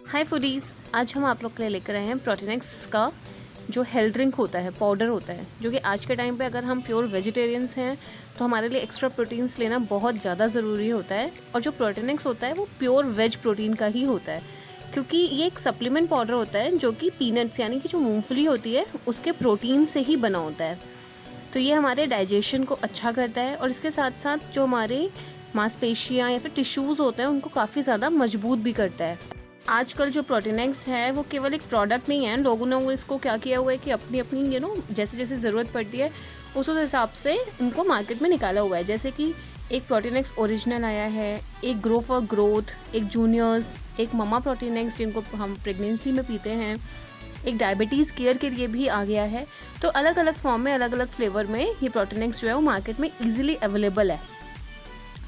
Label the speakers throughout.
Speaker 1: हाय foodies, आज हम आप लोग के लिए लेकर आए हैं प्रोटीनेक्स का जो हेल्थ ड्रिंक होता है, पाउडर होता है, जो कि आज के टाइम पे अगर हम प्योर वेजिटेरियंस हैं तो हमारे लिए एक्स्ट्रा प्रोटीन्स लेना बहुत ज़्यादा ज़रूरी होता है। और जो प्रोटीनेक्स होता है वो प्योर वेज प्रोटीन का ही होता है, क्योंकि ये एक सप्लीमेंट पाउडर होता है जो कि पीनट्स यानी कि जो मूंगफली होती है उसके प्रोटीन से ही बना होता है। तो ये हमारे डाइजेशन को अच्छा करता है और इसके साथ साथ जो हमारे मांसपेशियाँ या फिर टिश्यूज़ होते हैं उनको काफ़ी ज़्यादा मजबूत भी करता है। आजकल जो प्रोटीनेक्स है वो केवल एक प्रोडक्ट नहीं है, लोगों ने इसको क्या किया हुआ है कि अपनी अपनी जैसे जैसे ज़रूरत पड़ती है उस हिसाब से इनको मार्केट में निकाला हुआ है। जैसे कि एक प्रोटीनेक्स ओरिजिनल आया है, एक ग्रो फॉर ग्रोथ, एक जूनियर्स, एक ममा प्रोटीनेक्स जिनको हम प्रेगनेंसी में पीते हैं, एक डायबिटीज़ केयर के लिए भी आ गया है। तो अलग अलग फॉर्म में, अलग अलग फ्लेवर में ये प्रोटीनेक्स जो है वो मार्केट में ईजिली अवेलेबल है,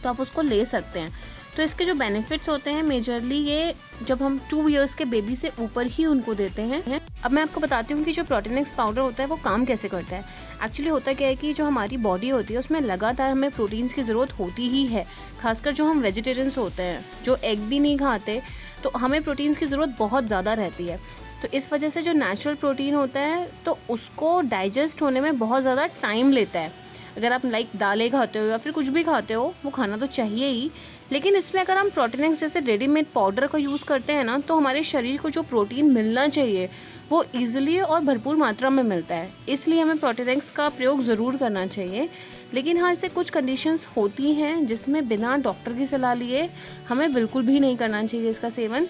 Speaker 1: तो आप उसको ले सकते हैं। तो इसके जो बेनिफिट्स होते हैं मेजरली ये जब हम 2 इयर्स के बेबी से ऊपर ही उनको देते हैं। अब मैं आपको बताती हूँ कि जो प्रोटीनेक्स पाउडर होता है वो काम कैसे करता है। एक्चुअली होता क्या है कि जो हमारी बॉडी होती है उसमें लगातार हमें प्रोटीन्स की ज़रूरत होती ही है। खासकर जो हम वेजिटेरियंस होते हैं, जो एग भी नहीं खाते, तो हमें प्रोटीन्स की ज़रूरत बहुत ज़्यादा रहती है। तो इस वजह से जो नेचुरल प्रोटीन होता है तो उसको डाइजेस्ट होने में बहुत ज़्यादा टाइम लेता है। अगर आप दालें खाते हो या फिर कुछ भी खाते हो, वो खाना तो चाहिए ही, लेकिन इसमें अगर हम प्रोटीनेक्स जैसे रेडीमेड पाउडर का यूज़ करते हैं ना, तो हमारे शरीर को जो प्रोटीन मिलना चाहिए वो ईजिली और भरपूर मात्रा में मिलता है। इसलिए हमें प्रोटीनेक्स का प्रयोग ज़रूर करना चाहिए। लेकिन हाँ, इससे कुछ कंडीशंस होती हैं जिसमें बिना डॉक्टर की सलाह लिए हमें बिल्कुल भी नहीं करना चाहिए इसका सेवन।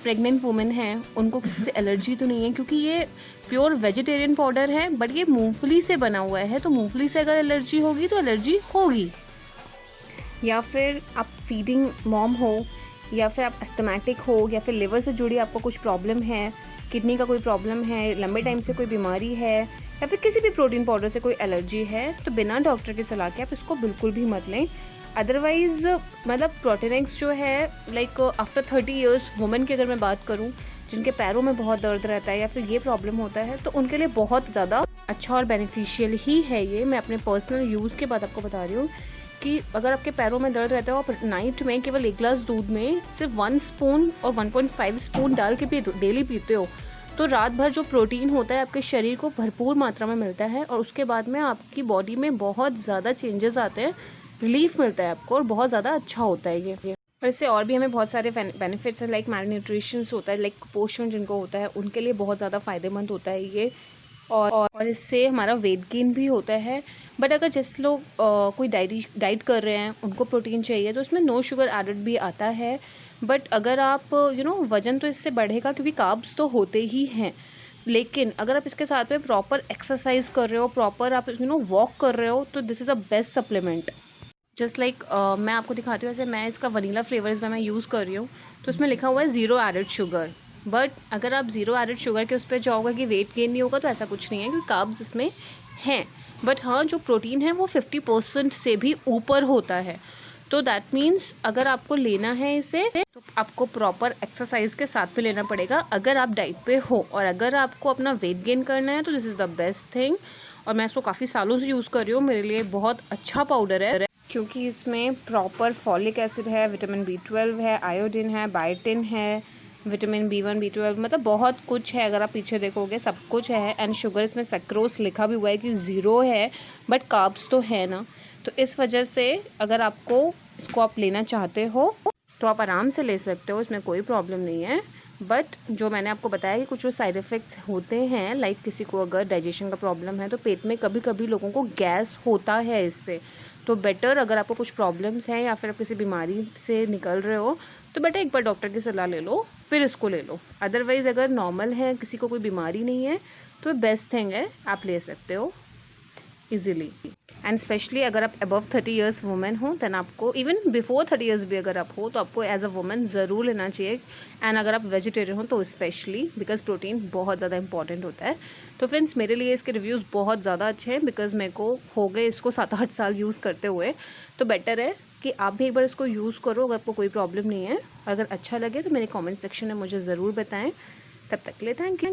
Speaker 1: प्रेग्नेंट वुमेन हैं, उनको किसी से एलर्जी तो नहीं है, क्योंकि ये प्योर वेजिटेरियन पाउडर है, बट ये मूंगफली से बना हुआ है, तो मूंगफली से अगर एलर्जी होगी तो एलर्जी होगी। या फिर आप फीडिंग मॉम हो, या फिर आप अस्थमैटिक हो, या फिर लिवर से जुड़ी आपको कुछ प्रॉब्लम है, किडनी का कोई प्रॉब्लम है, लंबे टाइम से कोई बीमारी है, या फिर किसी भी प्रोटीन पाउडर से कोई एलर्जी है, तो बिना डॉक्टर की सलाह के आप इसको बिल्कुल भी मत लें। अदरवाइज़ प्रोटीनेक्स जो है आफ्टर 30 ईयर्स वुमेन की अगर मैं बात करूं, जिनके पैरों में बहुत दर्द रहता है या फिर ये प्रॉब्लम होता है, तो उनके लिए बहुत ज़्यादा अच्छा और बेनिफिशियल ही है ये। मैं अपने पर्सनल यूज़ के बाद आपको बता रही हूँ कि अगर आपके पैरों में दर्द रहता है, आप नाइट में केवल 1 गिलास दूध में सिर्फ 1 स्पून और 1.5 स्पून डाल के डेली पीते हो, तो रात भर जो प्रोटीन होता है आपके शरीर को भरपूर मात्रा में मिलता है और उसके बाद में आपकी बॉडी में बहुत ज़्यादा चेंजेस आते हैं, रिलीफ मिलता है आपको और बहुत ज़्यादा अच्छा होता है ये। और इससे और भी हमें बहुत सारे बेनिफिट्स हैं, मैल न्यूट्रिशंस होता है, कुपोषण जिनको होता है उनके लिए बहुत ज़्यादा फ़ायदेमंद होता है ये। और इससे हमारा वेट गेन भी होता है। बट अगर जिस लोग कोई डाइट कर रहे हैं, उनको प्रोटीन चाहिए, तो उसमें नो शुगर एडेड भी आता है। बट अगर आप वज़न तो इससे बढ़ेगा क्योंकि कार्ब्स तो होते ही हैं, लेकिन अगर आप इसके साथ में प्रॉपर एक्सरसाइज कर रहे हो, प्रॉपर आप वॉक कर रहे हो, तो this is a best supplement. Just मैं आपको दिखाती हूँ, जैसे मैं इसका वनीला फ्लेवर इसमें मैं यूज़ कर रही हूँ, तो इसमें लिखा हुआ है 0 एडेड शुगर। बट अगर आप 0 एडेड शुगर के उस पर जाओगे कि वेट गेन नहीं होगा, तो ऐसा कुछ नहीं है, क्योंकि कार्ब्स इसमें हैं। बट हाँ, जो प्रोटीन है वो 50% से भी ऊपर होता है। तो दैट मीन्स अगर आपको लेना है इसे, तो आपको प्रॉपर एक्सरसाइज के साथ में लेना पड़ेगा अगर आप डाइट पे हो। और अगर आपको अपना वेट गेन करना है तो this is the best thing. और मैं इसको काफ़ी सालों से यूज़ कर रही हूँ, मेरे लिए बहुत अच्छा पाउडर है, क्योंकि इसमें प्रॉपर फॉलिक एसिड है, विटामिन B12 है, आयोडीन है, बायोटिन है, विटामिन B1, B12, मतलब बहुत कुछ है। अगर आप पीछे देखोगे सब कुछ है। एंड शुगर इसमें सक्रोस लिखा भी हुआ है कि 0 है, बट कार्ब्स तो है ना। तो इस वजह से अगर आपको इसको आप लेना चाहते हो तो आप आराम से ले सकते हो, इसमें कोई प्रॉब्लम नहीं है। बट जो मैंने आपको बताया कि कुछ जो साइड इफ़ेक्ट्स होते हैं, किसी को अगर डाइजेशन का प्रॉब्लम है तो पेट में कभी कभी लोगों को गैस होता है इससे। तो बेटर अगर आपको कुछ प्रॉब्लम्स हैं या फिर आप किसी बीमारी से निकल रहे हो, तो बेटर एक बार डॉक्टर की सलाह ले लो, फिर इसको ले लो। अदरवाइज़ अगर नॉर्मल है, किसी को कोई बीमारी नहीं है, तो बेस्ट थिंग है, आप ले सकते हो ईजिली। एंड स्पेशली अगर आप अबव 30 ईयर्स वुमेन हो, दैन आपको इवन बिफोर 30 ईयर्स भी अगर आप हो, तो आपको एज अ वुमेन ज़रूर लेना चाहिए। एंड अगर आप वेजिटेरियन हो तो स्पेशली, बिकॉज प्रोटीन बहुत ज़्यादा इंपॉर्टेंट होता है। तो फ्रेंड्स, मेरे लिए इसके रिव्यूज़ बहुत ज़्यादा अच्छे हैं, बिकॉज मेरे को हो गए इसको 7-8 साल यूज़ करते हुए। तो बेटर है कि आप भी एक बार इसको यूज़ करो अगर आपको कोई प्रॉब्लम नहीं है। अगर अच्छा लगे तो मेरे कॉमेंट सेक्शन में मुझे ज़रूर बताएँ। तब तक के लिए थैंक यू।